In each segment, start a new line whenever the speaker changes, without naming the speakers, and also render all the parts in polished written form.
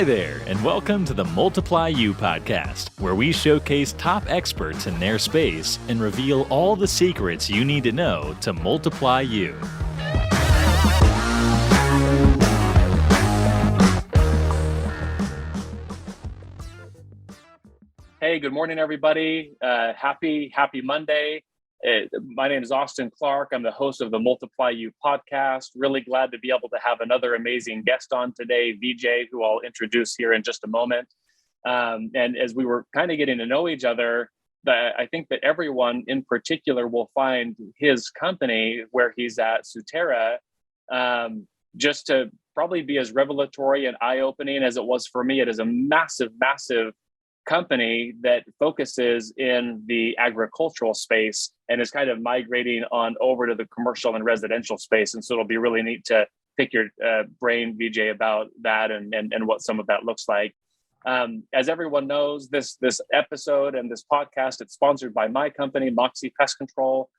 Hi there, and welcome to the Multiply You podcast, where we showcase top experts in their space and reveal all the secrets you need to know to multiply you.
Hey, good morning, everybody. Happy Monday. My name is Austin Clark. I'm the host of the Multiply You podcast. Really glad to be able to have another amazing guest on today, Vijay, who I'll introduce here in just a moment. And as we were kind of getting to know each other, I think that everyone in particular will find his company where he's at, Suterra, just to probably be as revelatory and eye-opening as it was for me. It is a massive company that focuses in the agricultural space and is kind of migrating on over to the commercial and residential space. And so it'll be really neat to pick your brain, Vijay, about that and what some of that looks like. As everyone knows, this episode and this podcast, it's sponsored by my company, Moxie Pest Control.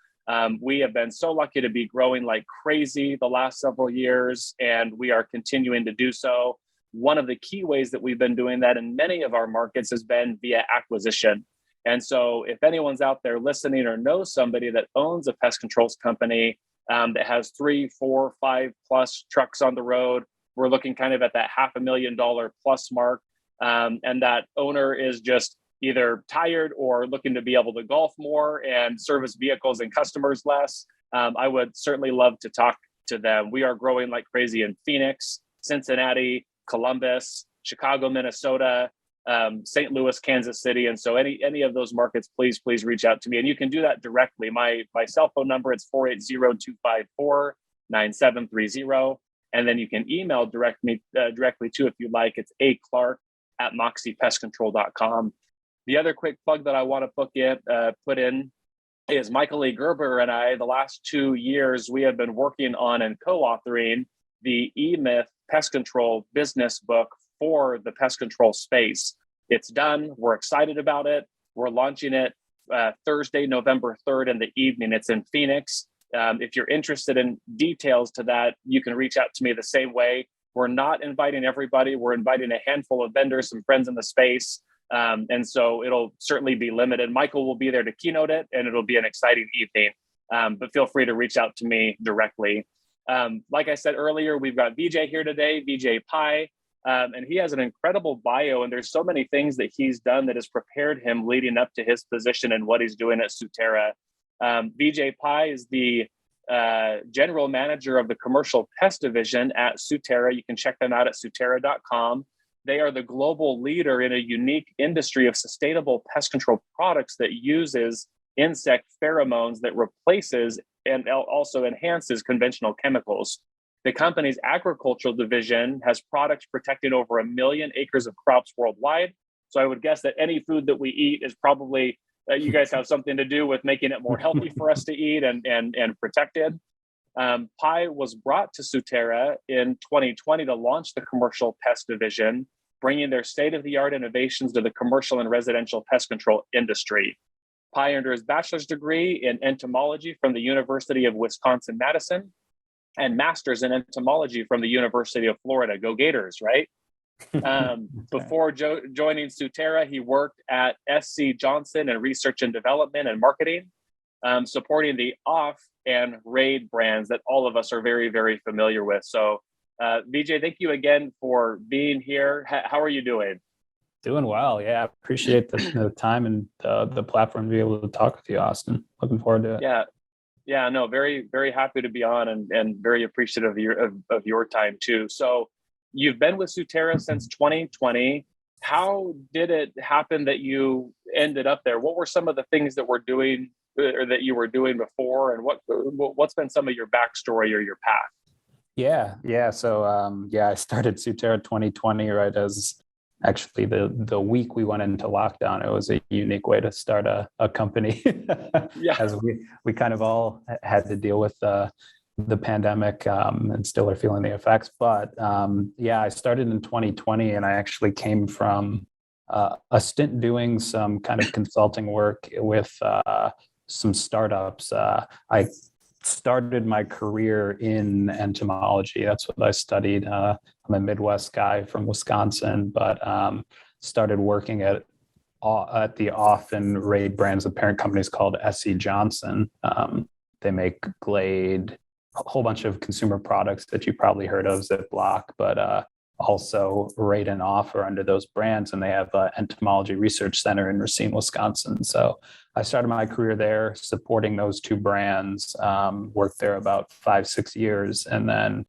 We have been so lucky to be growing like crazy the last several years, and we are continuing to do so. One of the key ways that we've been doing that in many of our markets has been via acquisition. And so if anyone's out there listening or knows somebody that owns a pest controls company that has 3, 4, 5 plus trucks on the road, we're looking kind of at that $500,000 plus mark. And that owner is just either tired or looking to be able to golf more and service vehicles and customers less. I would certainly love to talk to them. We are growing like crazy in Phoenix, Cincinnati, Columbus, Chicago, Minnesota, St. Louis, Kansas City. And so any of those markets, please reach out to me. And you can do that directly. My cell phone number, it's 480-254-9730. And then you can email directly to, if you'd like, it's aclark@moxiepestcontrol.com. The other quick plug that I want to put in is Michael E. Gerber and I, the last 2 years, we have been working on and co-authoring the E-Myth Pest Control business book for the pest control space. It's done. We're excited about it. We're launching it Thursday, November 3rd in the evening. It's in Phoenix. If you're interested in details to that, you can reach out to me the same way. We're not inviting everybody. We're inviting a handful of vendors, some friends in the space. And so it'll certainly be limited. Michael will be there to keynote it, and it'll be an exciting evening. But feel free to reach out to me directly. Like I said earlier, we've got Vijay here today, Vijay Pai, and he has an incredible bio, and there's so many things that he's done that has prepared him leading up to his position and what he's doing at Suterra. Vijay Pai is the general manager of the commercial pest division at Suterra. You can check them out at suterra.com. They are the global leader in a unique industry of sustainable pest control products that uses insect pheromones that replaces and also enhances conventional chemicals. The company's agricultural division has products protecting over 1 million acres of crops worldwide. So I would guess that any food that we eat is probably, you guys have something to do with making it more healthy for us to eat and protected. Pai was brought to Suterra in 2020 to launch the commercial pest division, bringing their state-of-the-art innovations to the commercial and residential pest control industry. Pai earned his bachelor's degree in entomology from the University of Wisconsin-Madison and master's in entomology from the University of Florida. Go Gators, right? Before joining Suterra, he worked at SC Johnson in research and development and marketing, supporting the Off and Raid brands that all of us are very familiar with. So Vijay, thank you again for being here. How are you doing?
Doing well. Yeah. Appreciate the time and the platform to be able to talk with you, Austin. Looking forward to it.
Yeah. No, very happy to be on and very appreciative of your time too. So you've been with Suterra since 2020. How did it happen that you ended up there? What were some of the things that we're doing or that you were doing before, and what's been some of your backstory or your path?
Yeah. So I started Suterra 2020 right as actually the week we went into lockdown. It was a unique way to start a company.
Yeah.
As we kind of all had to deal with the pandemic and still are feeling the effects. But I started in 2020, and I actually came from a stint doing some kind of consulting work with some startups. I started my career in entomology. That's what I studied. I'm a Midwest guy from Wisconsin, but started working at the often Raid brands. The parent company is called S.C. Johnson. They make Glade, a whole bunch of consumer products that you probably heard of, Ziploc, but also Raid and Off are under those brands, and they have an entomology research center in Racine, Wisconsin. So I started my career there supporting those two brands, worked there about 5-6 years, and then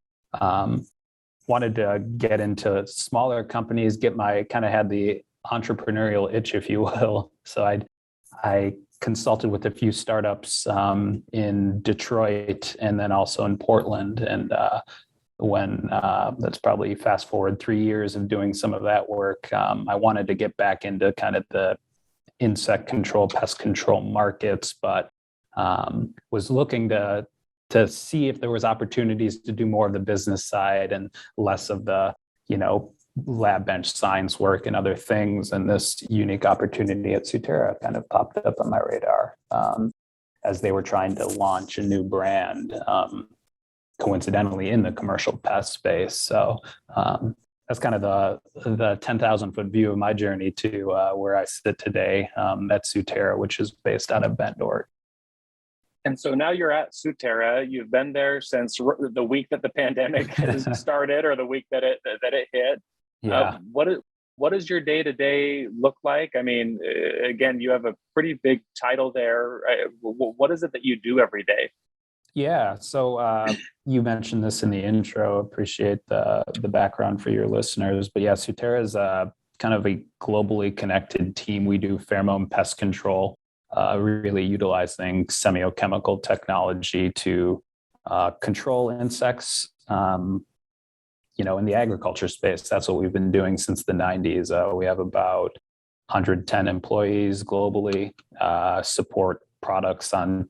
wanted to get into smaller companies, kind of had the entrepreneurial itch, if you will. So I consulted with a few startups in Detroit and then also in Portland. And when that's probably fast forward 3 years of doing some of that work, I wanted to get back into kind of the insect control, pest control markets, but was looking to see if there was opportunities to do more of the business side and less of the, lab bench science work and other things. And this unique opportunity at Suterra kind of popped up on my radar as they were trying to launch a new brand, coincidentally in the commercial pest space. So that's kind of the 10,000 foot view of my journey to where I sit today at Suterra, which is based out of Bend, Oregon.
And so now you're at Suterra. You've been there since the week that the pandemic started, or the week that it hit.
Yeah.
What does your day-to-day look like? I mean, again, you have a pretty big title there. What is it that you do every day?
Yeah. So you mentioned this in the intro. Appreciate the background for your listeners. But yeah, Suterra is kind of a globally connected team. We do pheromone pest control, really utilizing semiochemical technology to control insects. In the agriculture space, that's what we've been doing since the 90s. We have about 110 employees globally, support products on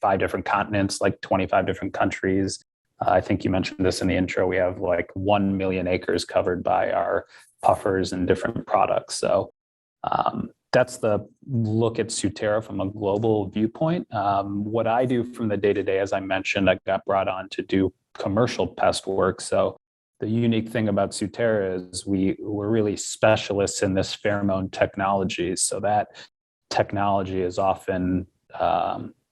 5 different continents, like 25 different countries. I think you mentioned this in the intro. We have like 1 million acres covered by our puffers and different products. So that's the look at Suterra from a global viewpoint. What I do from the day-to-day, as I mentioned, I got brought on to do commercial pest work. So the unique thing about Suterra is we're really specialists in this pheromone technology. So that technology is often,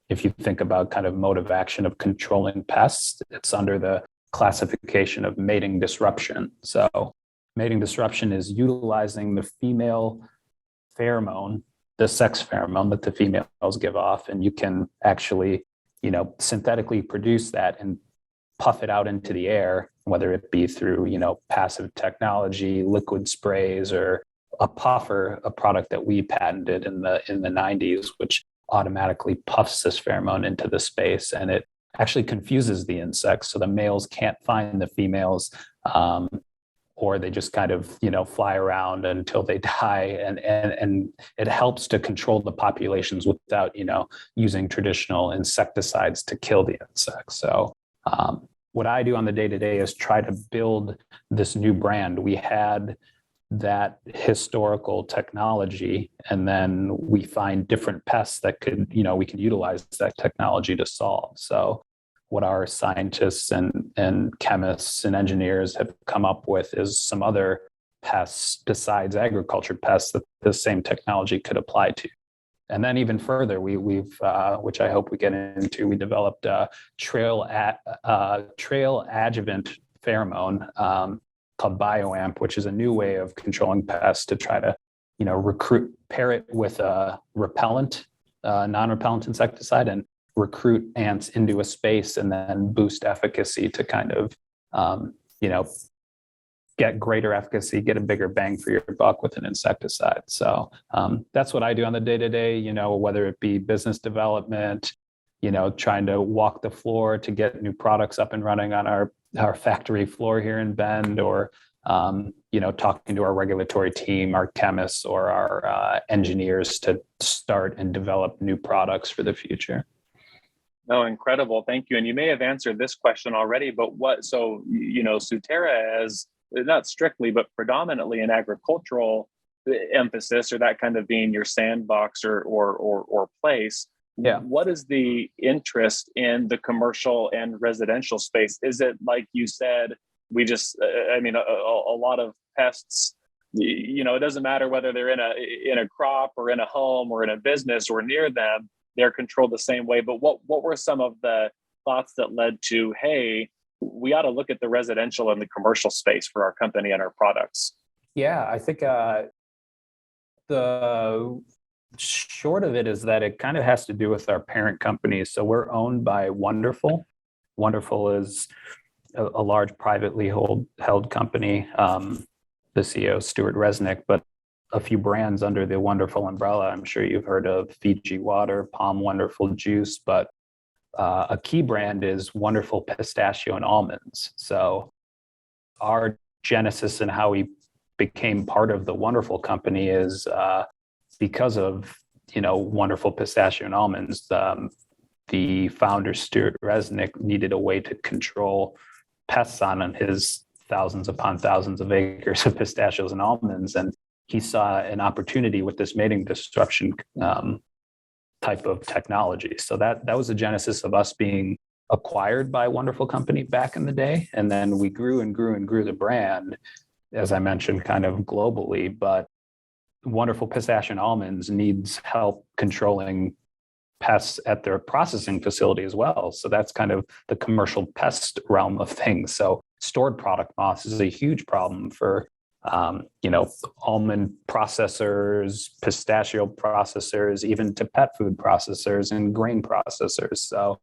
if you think about kind of mode of action of controlling pests, it's under the classification of mating disruption. So mating disruption is utilizing the female pheromone, the sex pheromone that the females give off, and you can actually, synthetically produce that and puff it out into the air, whether it be through, passive technology, liquid sprays, or a puffer, a product that we patented in the 90s, which automatically puffs this pheromone into the space, and it actually confuses the insects. So the males can't find the females, or they just kind of, fly around until they die. And it helps to control the populations without, using traditional insecticides to kill the insects. So what I do on the day-to-day is try to build this new brand. We had that historical technology, and then we find different pests that we could utilize that technology to solve. So what our scientists and chemists and engineers have come up with is some other pests besides agriculture pests that the same technology could apply to. And then even further, we've which I hope we get into, we developed a trail adjuvant pheromone called BioAmp, which is a new way of controlling pests to try to, pair it with a repellent, non-repellent insecticide, and recruit ants into a space and then boost efficacy to kind of, get greater efficacy, get a bigger bang for your buck with an insecticide. So that's what I do on the day-to-day, whether it be business development, trying to walk the floor to get new products up and running on our factory floor here in Bend, or, talking to our regulatory team, our chemists, or our engineers to start and develop new products for the future.
Oh, incredible. Thank you. And you may have answered this question already, but Suterra has, not strictly, but predominantly an agricultural emphasis, or that kind of being your sandbox or place.
Yeah.
What is the interest in the commercial and residential space? Is it like you said, we just, I mean, a lot of pests, it doesn't matter whether they're in a crop or in a home or in a business or near them, they're controlled the same way. But what were some of the thoughts that led to, hey, we ought to look at the residential and the commercial space for our company and our products?
Yeah, I think the short of it is that it kind of has to do with our parent company. So we're owned by Wonderful. Wonderful is a large privately held company. The CEO, Stuart Resnick, but a few brands under the Wonderful umbrella. I'm sure you've heard of Fiji Water, Palm Wonderful Juice, but a key brand is Wonderful Pistachio and Almonds. So our genesis and how we became part of the Wonderful company is because of Wonderful Pistachio and Almonds. The founder, Stuart Resnick, needed a way to control pests on his thousands upon thousands of acres of pistachios and almonds, and he saw an opportunity with this mating disruption type of technology. So that was the genesis of us being acquired by Wonderful Company back in the day, and then we grew and grew and grew the brand, as I mentioned, kind of globally. But Wonderful Pistachio and Almonds needs help controlling pests at their processing facility as well. So that's kind of the commercial pest realm of things. So stored product moths is a huge problem for almond processors, pistachio processors, even to pet food processors and grain processors. So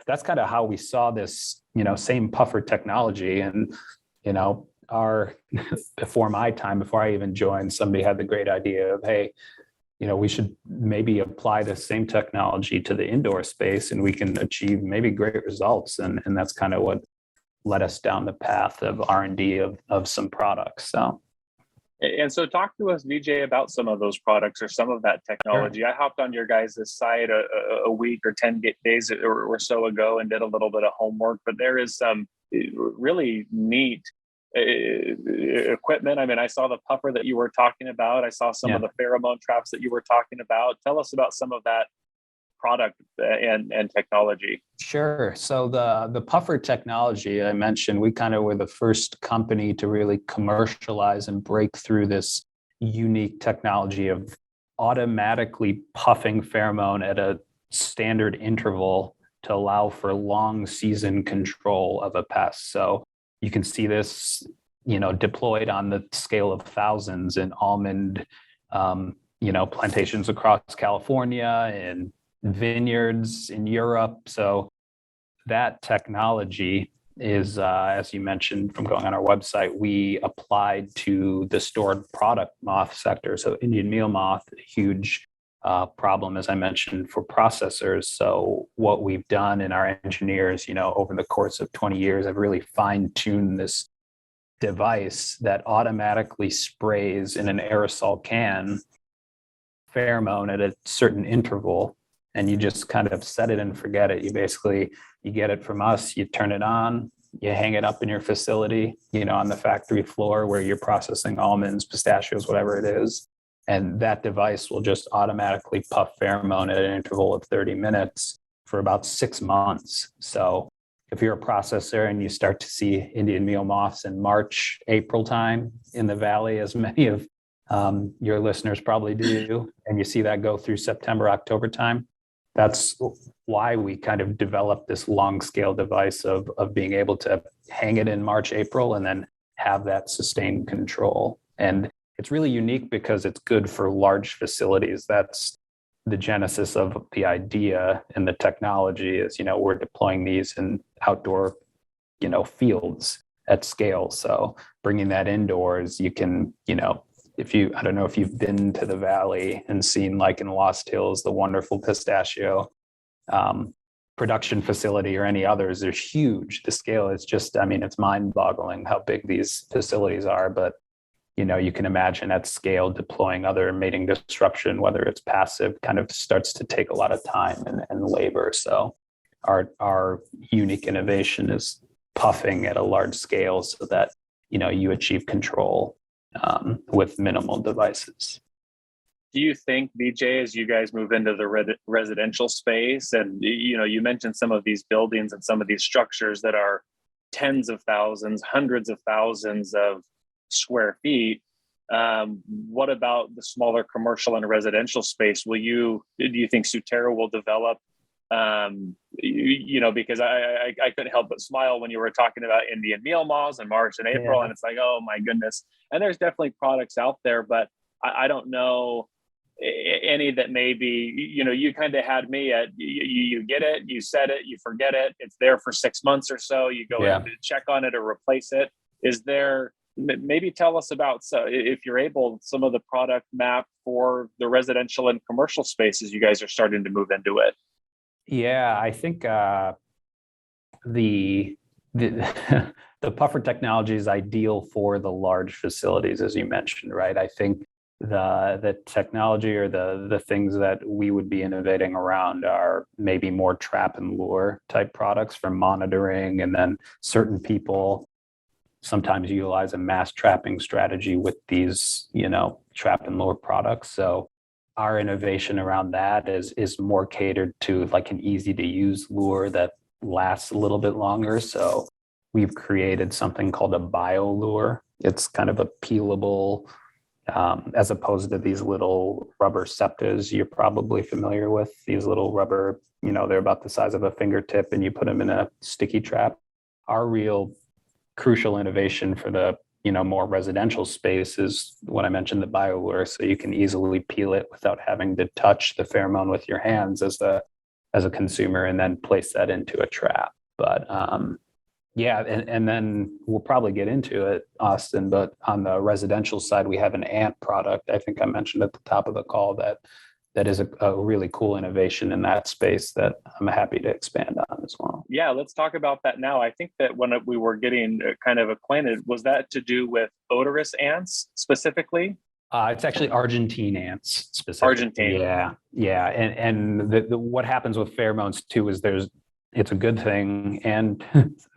that's kind of how we saw this, same puffer technology. And, before my time, before I even joined, somebody had the great idea of, hey, we should maybe apply the same technology to the indoor space and we can achieve maybe great results. And that's kind of what led us down the path of R&D of some products.
And so talk to us, Vijay, about some of those products or some of that technology. Sure. I hopped on your guys' site a week or 10 days or so ago and did a little bit of homework, but there is some really neat equipment. I mean, I saw the puffer that you were talking about. I saw some of the pheromone traps that you were talking about. Tell us about some of that product and technology.
Sure. So the puffer technology I mentioned, we kind of were the first company to really commercialize and break through this unique technology of automatically puffing pheromone at a standard interval to allow for long season control of a pest. So you can see this, deployed on the scale of thousands in almond, plantations across California and vineyards in Europe. So that technology is, as you mentioned, from going on our website, we applied to the stored product moth sector. So Indian meal moth, a huge problem, as I mentioned, for processors. So what we've done in our engineers, over the course of 20 years, have really fine-tuned this device that automatically sprays in an aerosol can pheromone at a certain interval, and you just kind of set it and forget it. You get it from us, you turn it on, you hang it up in your facility, on the factory floor where you're processing almonds, pistachios, whatever it is. And that device will just automatically puff pheromone at an interval of 30 minutes for about 6 months. So if you're a processor and you start to see Indian meal moths in March, April time in the valley, as many of your listeners probably do, and you see that go through September, October time, that's why we kind of developed this long scale device of being able to hang it in March, April, and then have that sustained control. And it's really unique because it's good for large facilities. That's the genesis of the idea, and the technology is, we're deploying these in outdoor, fields at scale. So bringing that indoors, you can, I don't know if you've been to the valley and seen, like in Lost Hills, the Wonderful Pistachio production facility or any others. They're huge. The scale is just, it's mind-boggling how big these facilities are. But you can imagine at scale deploying other mating disruption, whether it's passive, kind of starts to take a lot of time and labor. So our unique innovation is puffing at a large scale so that, you achieve control with minimal devices.
Do you think, BJ, as you guys move into the residential space, and you mentioned some of these buildings and some of these structures that are tens of thousands, hundreds of thousands of square feet, what about the smaller commercial and residential space? Do you think Suterra will develop? Because I couldn't help but smile when you were talking about Indian meal moths in March and April, and it's like, oh my goodness. And there's definitely products out there, but I don't know any that maybe, you kind of had me at, you get it, you set it, you forget it, it's there for 6 months or so, you go in to check on it or replace it. Is there, maybe tell us about, so if you're able, some of the product map for the residential and commercial spaces you guys are starting to move into it?
Yeah, I think the the puffer technology is ideal for the large facilities, as you mentioned, right? I think the technology or the things that we would be innovating around are maybe more trap and lure type products for monitoring, and then certain people sometimes utilize a mass trapping strategy with these, trap and lure products. So our innovation around that is more catered to like an easy to use lure that lasts a little bit longer. So we've created something called a bio lure. It's kind of a peelable, as opposed to these little rubber septas you're probably familiar with. These little rubber, they're about the size of a fingertip, and you put them in a sticky trap. Our real crucial innovation for the more residential space is what I mentioned, the bio lure. So you can easily peel it without having to touch the pheromone with your hands as a consumer, and then place that into a trap. But yeah, and then we'll probably get into it, Austin, but on the residential side, we have an ant product. I think I mentioned at the top of the call that is a really cool innovation in that space that I'm happy to expand on as well.
Yeah, let's talk about that now. I think that when we were getting kind of acquainted, was that to do with odorous ants specifically?
It's actually Argentine ants specifically.
Argentine.
Yeah. And what happens with pheromones too is it's a good thing and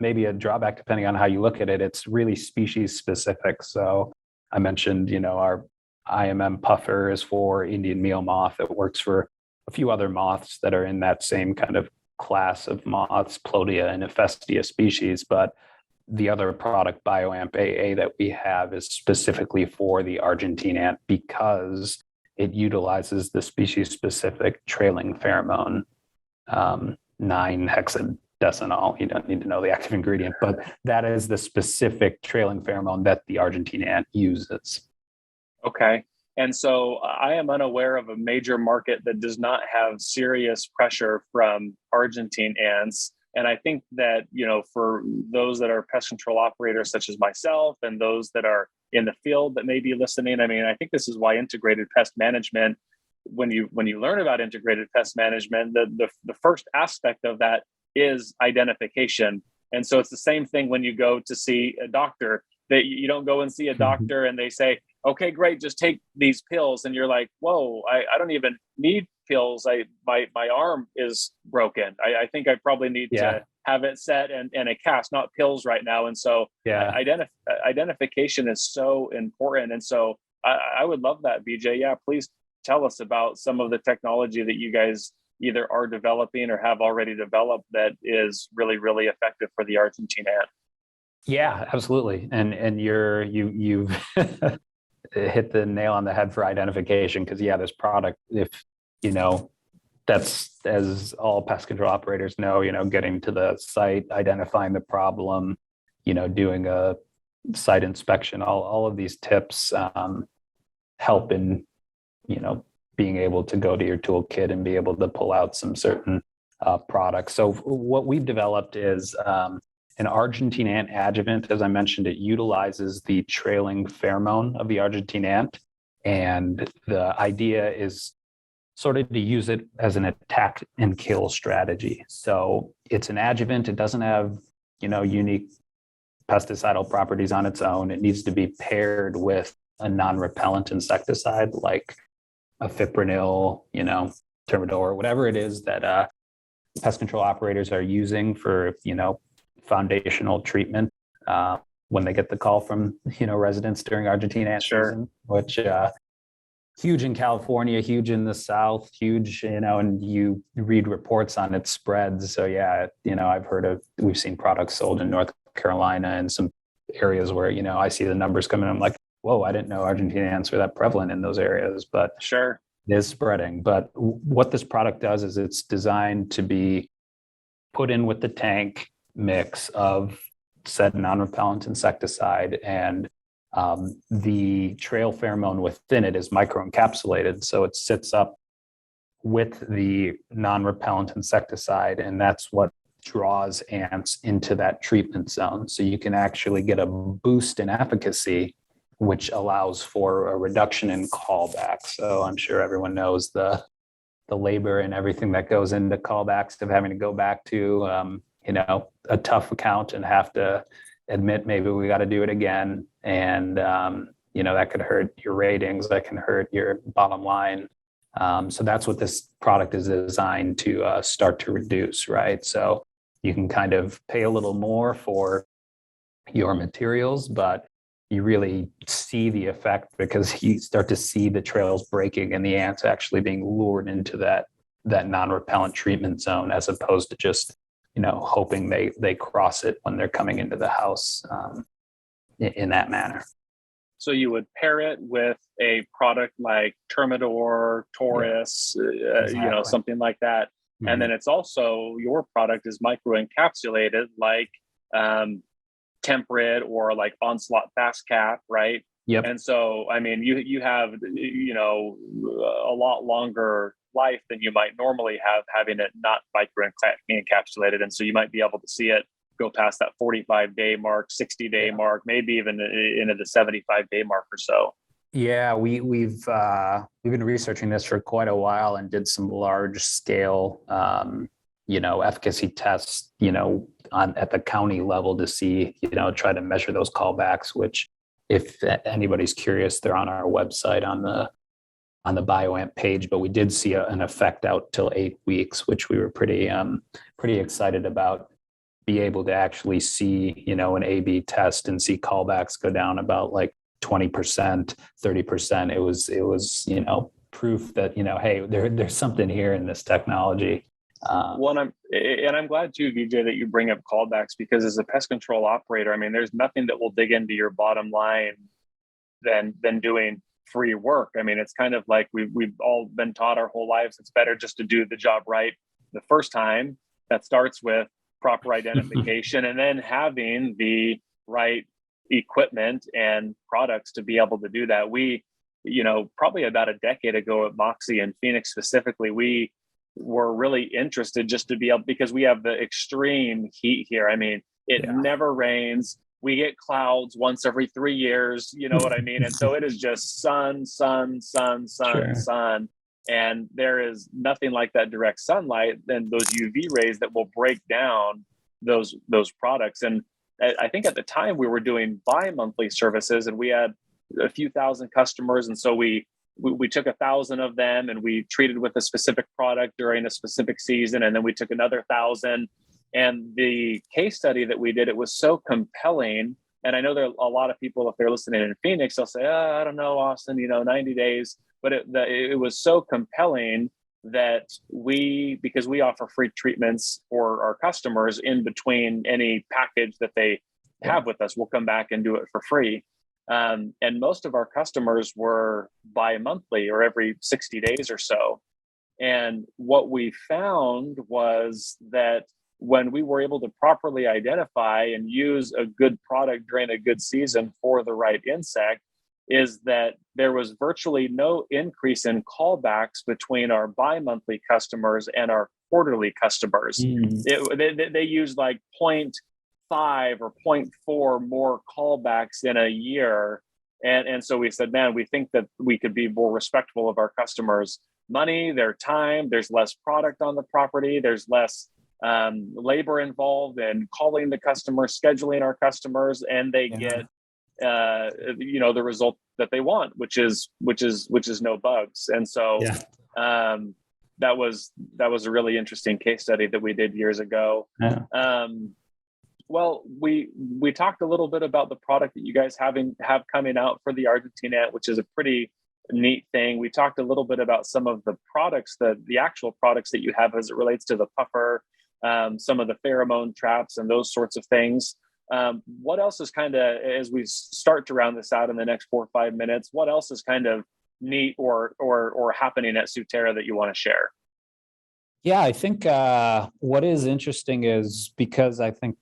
maybe a drawback depending on how you look at it. It's really species specific. So I mentioned, our IMM puffer is for Indian meal moth. It works for a few other moths that are in that same kind of class of moths, Plodia and Hephaestia species. But the other product, BioAmp AA, that we have is specifically for the Argentine ant because it utilizes the species-specific trailing pheromone, 9-hexadecinol. You don't need to know the active ingredient, but that is the specific trailing pheromone that the Argentine ant uses.
Okay. And so I am unaware of a major market that does not have serious pressure from Argentine ants. And I think that, for those that are pest control operators such as myself and those that are in the field that may be listening, I think this is why integrated pest management, when you learn about integrated pest management, the first aspect of that is identification. And so it's the same thing when you go to see a doctor, that you don't go and see a doctor and they say, okay, great, just take these pills. And you're like, whoa, I don't even need pills. My arm is broken. I think I probably need to have it set and a cast, not pills right now. And so identification is so important. And so I would love that, BJ. Yeah, please tell us about some of the technology that you guys either are developing or have already developed that is really, really effective for the Argentine ant. Yeah,
absolutely. And you've hit the nail on the head for identification, because this product, if that's, as all pest control operators know, getting to the site, identifying the problem, doing a site inspection, all of these tips help in being able to go to your toolkit and be able to pull out some certain products. So what we've developed is an Argentine ant adjuvant. As I mentioned, it utilizes the trailing pheromone of the Argentine ant. And the idea is sort of to use it as an attack and kill strategy. So it's an adjuvant. It doesn't have, unique pesticidal properties on its own. It needs to be paired with a non-repellent insecticide like a fipronil, Termidor, whatever it is that pest control operators are using for, foundational treatment when they get the call from residents during Argentine ant season, which huge in California, huge in the South, huge, and you read reports on its spreads. So yeah, we've seen products sold in North Carolina and some areas where, I see the numbers coming. I'm like, whoa, I didn't know Argentine ants were that prevalent in those areas, but
Sure.
it is spreading. But what this product does is it's designed to be put in with the tank mix of said non-repellent insecticide, and the trail pheromone within it is microencapsulated. So it sits up with the non-repellent insecticide, and that's what draws ants into that treatment zone. So you can actually get a boost in efficacy, which allows for a reduction in callbacks. So I'm sure everyone knows the labor and everything that goes into callbacks, of having to go back to a tough account and have to admit maybe we got to do it again, and that could hurt your ratings, that can hurt your bottom line. So that's what this product is designed to start to reduce, right? So you can kind of pay a little more for your materials, but you really see the effect because you start to see the trails breaking and the ants actually being lured into that non-repellent treatment zone, as opposed to just hoping they cross it when they're coming into the house in that manner.
So you would pair it with a product like Termidor, Taurus,
Exactly.
something like that. Mm-hmm. And then it's also, your product is microencapsulated like Temperate or like Onslaught Fast Cap, right?
Yep.
And so, I mean, you have, a lot longer life than you might normally have having it not microencapsulated. And so you might be able to see it go past that 45-day mark, 60-day mark, maybe even into the 75-day mark or so.
Yeah, we've been researching this for quite a while and did some large scale, efficacy tests, at the county level to see, try to measure those callbacks, which if anybody's curious, they're on our website on the BioAmp page, but we did see an effect out till 8 weeks, which we were pretty excited about. Be able to actually see, an A/B test and see callbacks go down about like 20%, 30%. It was, proof that, hey, there's something here in this technology.
Well, I'm glad too, Vijay, that you bring up callbacks, because as a pest control operator, I mean, there's nothing that will dig into your bottom line than doing free work. I mean, it's kind of like we've all been taught our whole lives, it's better just to do the job right the first time. That starts with proper identification and then having the right equipment and products to be able to do that. We, probably about a decade ago at Moxie in Phoenix specifically, we were really interested just to be able, because we have the extreme heat here. I mean, it never rains. We get clouds once every 3 years, you know what I mean? And so it is just sun.
Sure.
Sun. And there is nothing like that direct sunlight and those UV rays that will break down those products. And I think at the time we were doing bi-monthly services, and we had a few thousand customers. And so we took 1,000 of them and we treated with a specific product during a specific season. And then we took another 1,000. And the case study that we did, it was so compelling. And I know there are a lot of people, if they're listening in Phoenix, they'll say, I don't know, Austin, 90 days. But it was so compelling that because we offer free treatments for our customers in between any package that they have with us, we'll come back and do it for free. And most of our customers were bi-monthly or every 60 days or so. And what we found was that when we were able to properly identify and use a good product during a good season for the right insect, is that there was virtually no increase in callbacks between our bi-monthly customers and our quarterly customers. They used like 0.5 or 0.4 more callbacks in a year. And so we said, man, we think that we could be more respectful of our customers' money, their time. There's less product on the property. There's less labor involved in calling the customer, scheduling our customers, and they get the result that they want, which is no bugs. And so that was a really interesting case study that we did years ago. Well, we talked a little bit about the product that you guys have coming out for the Argentine ant, which is a pretty neat thing. We talked a little bit about some of the products, the actual products that you have as it relates to the puffer, some of the pheromone traps and those sorts of things. What else is kind of, as we start to round this out in the next 4 or 5 minutes, what else is kind of neat or happening at Suterra that you want to share?
Yeah, I think what is interesting is, because I think,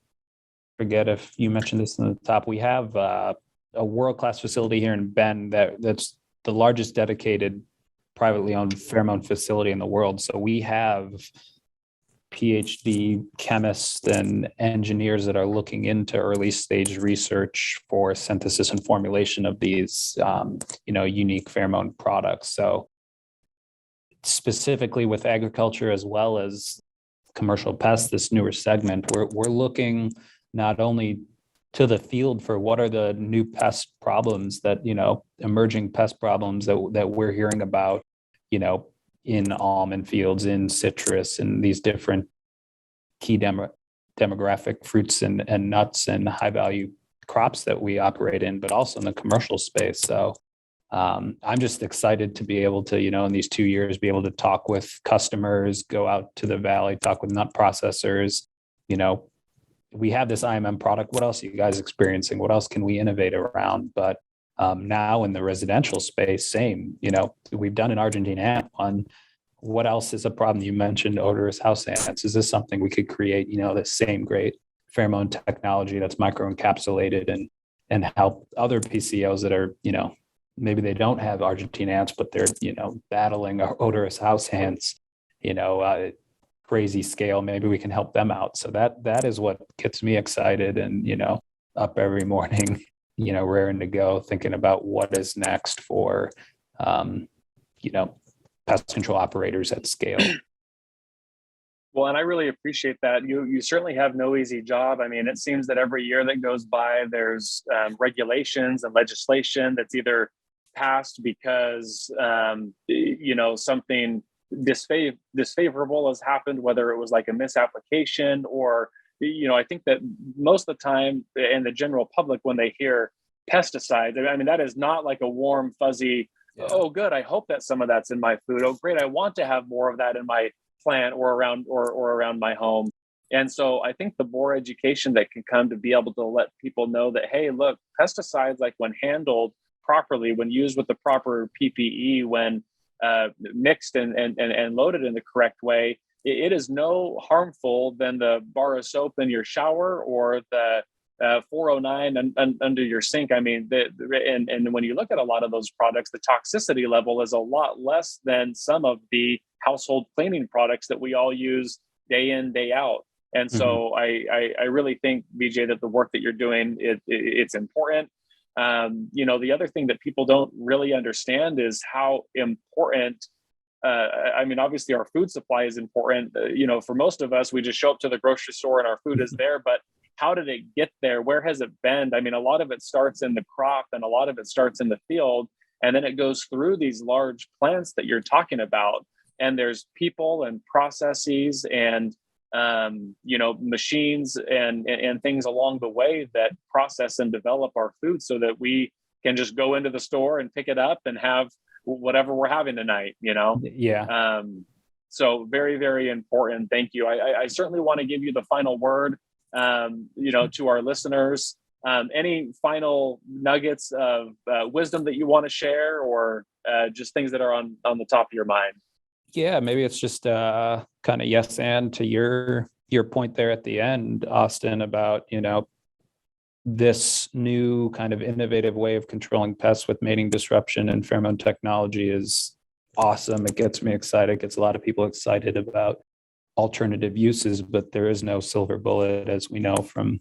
forget if you mentioned this in the top, we have a world-class facility here in Bend that's the largest dedicated privately owned pheromone facility in the world. So we have PhD chemists and engineers that are looking into early stage research for synthesis and formulation of these, unique pheromone products. So specifically with agriculture as well as commercial pests, this newer segment, we're looking not only to the field for what are the new pest problems that, emerging pest problems that we're hearing about, in almond fields, in citrus, and these different key demographic fruits and nuts and high value crops that we operate in, but also in the commercial space. So I'm just excited to be able to, in these 2 years, be able to talk with customers, go out to the valley, talk with nut processors. We have this IMM product. What else are you guys experiencing? What else can we innovate around? But now in the residential space, same, we've done an Argentine ant one. What else is a problem? You mentioned odorous house ants. Is this something we could create, the same great pheromone technology that's microencapsulated and help other PCOs that are, maybe they don't have Argentine ants, but they're, battling odorous house ants, crazy scale. Maybe we can help them out. So that is what gets me excited and, up every morning, raring to go, thinking about what is next for, pest control operators at scale.
Well, and I really appreciate that. You certainly have no easy job. I mean, it seems that every year that goes by, there's regulations and legislation that's either passed because something disfavorable has happened, whether it was like a misapplication or, I think that most of the time, and the general public, when they hear pesticides, I mean, that is not like a warm, fuzzy, yeah. Oh, good, I hope that some of that's in my food. Oh, great, I want to have more of that in my plant or around my home. And so I think the more education that can come to be able to let people know that, hey, look, pesticides, like when handled properly, when used with the proper PPE, when mixed and loaded in the correct way, it is no harmful than the bar of soap in your shower or the 409 under your sink. I mean, and when you look at a lot of those products, the toxicity level is a lot less than some of the household cleaning products that we all use day in, day out. And so I really think, Vijay, that the work that you're doing, it's important. The other thing that people don't really understand is how important, obviously our food supply is important. For most of us, we just show up to the grocery store and our food is there, but how did it get there? Where has it been? I mean, a lot of it starts in the crop and a lot of it starts in the field, and then it goes through these large plants that you're talking about. And there's people and processes and machines and things along the way that process and develop our food so that we can just go into the store and pick it up and have whatever we're having tonight,
Yeah.
So very, very important. Thank you. I certainly want to give you the final word, to our listeners. Any final nuggets of wisdom that you want to share, or just things that are on the top of your mind?
Yeah, maybe it's just kind of yes and to your point there at the end, Austin, about, this new kind of innovative way of controlling pests with mating disruption and pheromone technology is awesome. It gets me excited, gets a lot of people excited about alternative uses, but there is no silver bullet, as we know from,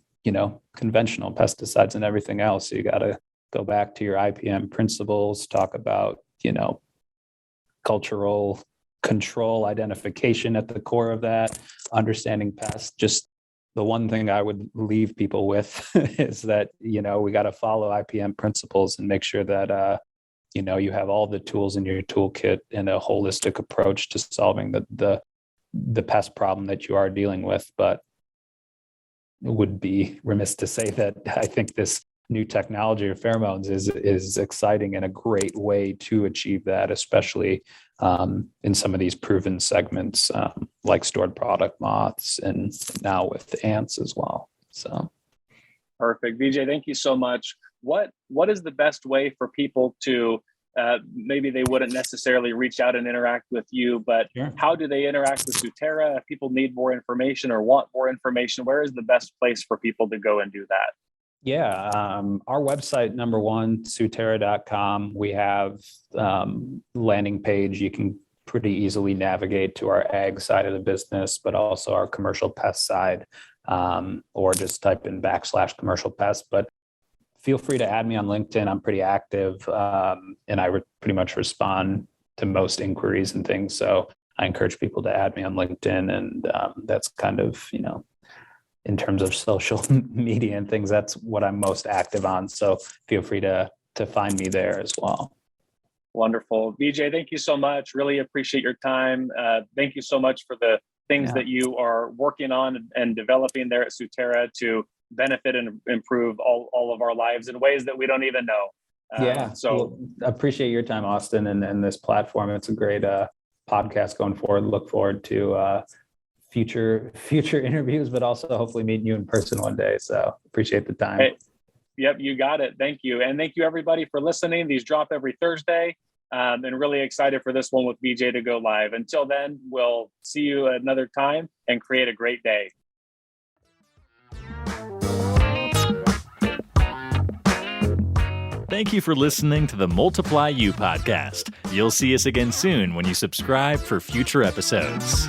conventional pesticides and everything else. You got to go back to your IPM principles, talk about, cultural control identification at the core of that, understanding pests. Just the one thing I would leave people with is that, we got to follow IPM principles and make sure that, you have all the tools in your toolkit and a holistic approach to solving the pest problem that you are dealing with. But it would be remiss to say that I think this new technology or pheromones is exciting and a great way to achieve that, especially in some of these proven segments like stored product moths and now with ants as well. So
perfect. Vijay, thank you so much. What is the best way for people to maybe they wouldn't necessarily reach out and interact with you, but
Sure.
How do they interact with Suterra? If people need more information or want more information, where is the best place for people to go and do that?
Yeah, our website, number one, Suterra.com. We have landing page. You can pretty easily navigate to our ag side of the business, but also our commercial pest side, or just type in /commercial pest. But feel free to add me on LinkedIn. I'm pretty active, and I pretty much respond to most inquiries and things. So I encourage people to add me on LinkedIn, and that's kind of, in terms of social media and things, that's what I'm most active on. So feel free to find me there as well.
Wonderful. Vijay, thank you so much. Really appreciate your time. Thank you so much for the things that you are working on and developing there at Suterra to benefit and improve all of our lives in ways that we don't even know. So
appreciate your time, Austin, and this platform. It's a great podcast going forward. Look forward to future interviews, but also hopefully meeting you in person one day. So appreciate the time.
Hey, yep, you got it. Thank you. And thank you everybody for listening. These drop every Thursday. And really excited for this one with Vijay to go live. Until then, we'll see you another time and create a great day.
Thank you for listening to the Multiply You podcast. You'll see us again soon when you subscribe for future episodes.